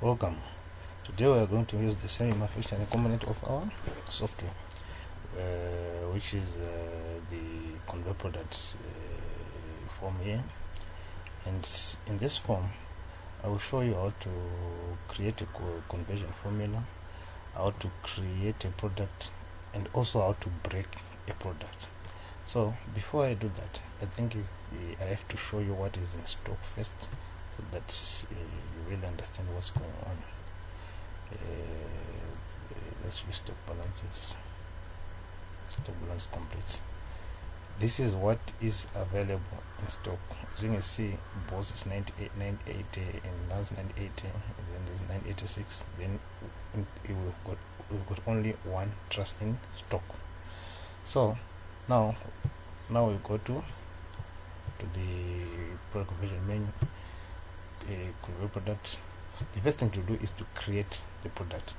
Welcome. Today we are going to use the same manufacturing component of our software, which is the convert product form here. And in this form, I will show you how to create a conversion formula, how to create a product, and also how to break a product. So before I do that, I think I have to show you what is in stock first, so that you really understand what's going on. Let's use stock balances. Stock balance complete. This is what is available in stock. As you can see, BOS is 98, 980, and NAS 980, and then there's 986. Then we've got only one truss in stock. So now we go to the product conversion menu, convert product. The first thing to do is to create the product.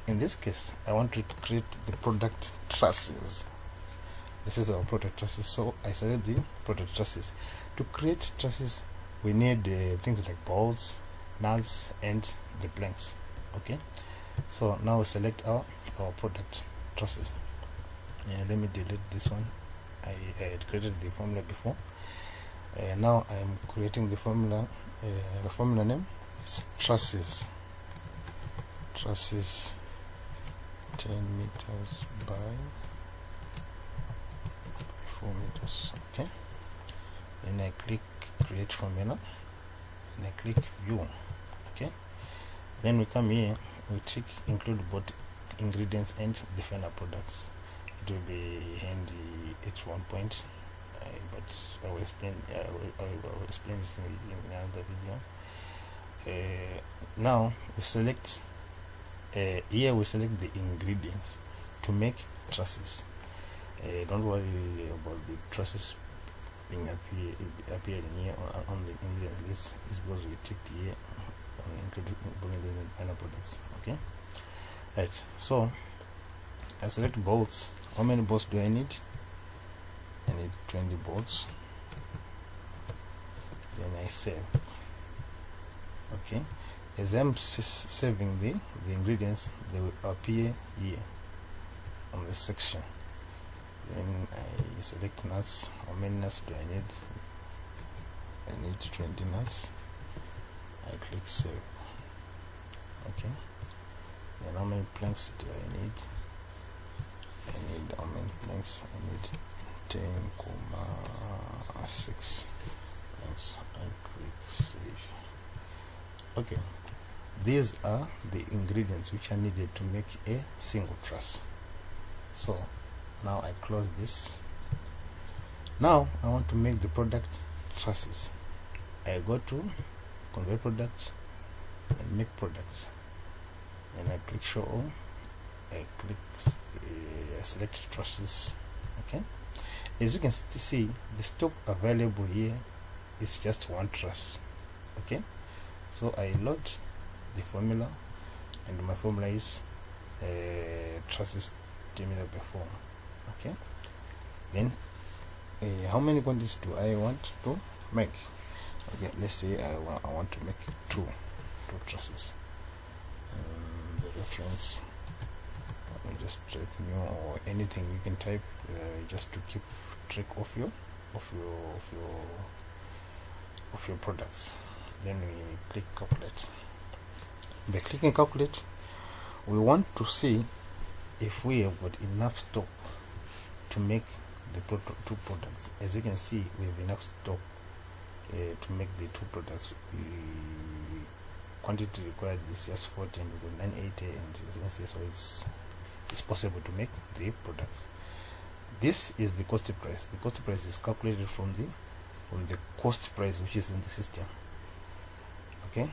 In this case, I want to create the product trusses. This is our product trusses, so I select the product trusses. To create trusses, we need things like bolts, nuts, and the blanks. Okay, so now we select our product trusses. Let me delete this one. I had created the formula before. Now I am creating the formula. The formula name is trusses 10 meters by 4 meters. Okay, then I click create formula and I click view. Okay, then we come here, we tick include both ingredients and the final products. It will be handy at one point, but I will explain it in another video. Now we select here we select the ingredients to make trusses. Don't worry about the trusses being appearing here on the ingredients list. It's because we ticked here on including the final products. Okay, right. So I select bolts. How many bolts do I need? I need 20 bolts. Then I save. Okay, as I'm saving the ingredients, they will appear here on this section. Then I select nuts. How many nuts do I need? I need 20 nuts. I click save. Okay, then how many planks do I need? I need how many planks? I need 10,6 planks. I click save. Okay, these are the ingredients which are needed to make a single truss. So now I close this. Now I want to make the product trusses. I go to convert product and make products, and I click show all. I click I select trusses. Okay, as you can see, the stock available here is just one truss. Okay, so I load the formula, and my formula is trusses 10 meters by 4. Okay, then how many quantities do I want to make? Okay, let's say I want to make two trusses. The reference, I'll just type new or anything you can type, just to keep track of your products. Then we click calculate. By clicking calculate, we want to see if we have got enough stock to make the two products. As you can see, we have enough stock to make the two products. The quantity required is just 40, and we got 980, and as you can see, so it's possible to make the products. This is the cost price. The cost price is calculated from the cost price which is in the system. Okay,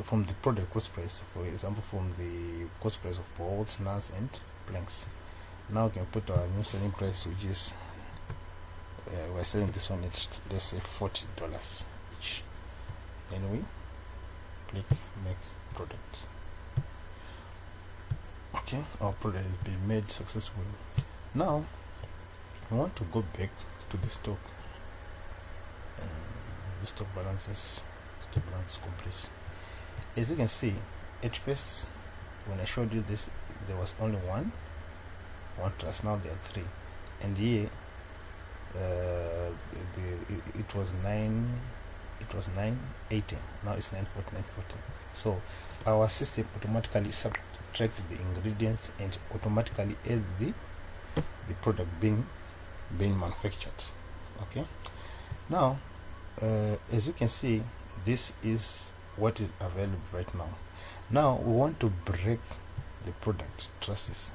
from the product cost price, for example, from the cost price of bolts, nuts, and planks. Now we can put our new selling price, which is we're selling this one at, let's say, $40 each. Then we click make product. Okay, our product has been made successfully. Now we want to go back to the stock. The stock balances, stock balance complete. As you can see, at first when I showed you this, there was only one truss. Now there are three, and here it was 980. Now it's 940. So our system automatically subtract the ingredients and automatically add the product being manufactured. Okay, now as you can see, this is what is available right now. Now we want to break the product trusses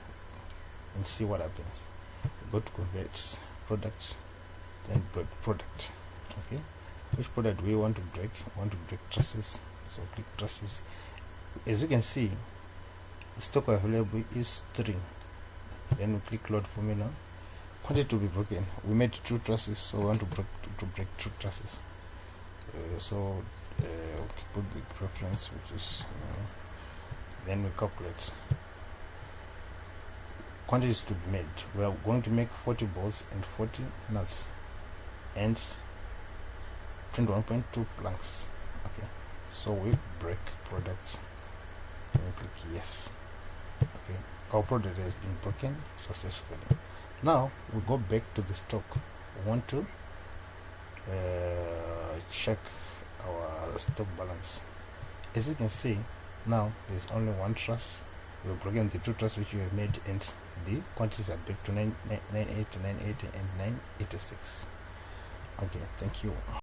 and see what happens. Go to convert products, then break product. Okay, which product do we want to break? We want to break trusses, so click trusses. As you can see, the stock available is 3. Then we click load formula. Quantity to be broken, we made 2 trusses, so we want to break 2 trusses. So put the preference, which is then we calculate quantities to be made. We are going to make 40 balls and 40 nuts and 21.2 planks. Okay, so we break products and we click yes. Okay, our product has been broken successfully. Now we go back to the stock. We want to check our stock balance. As you can see, now there's only 1 truss. We've broken the 2 trusses which we have made, and the quantities are back to 980, 980 and 986. Okay, thank you.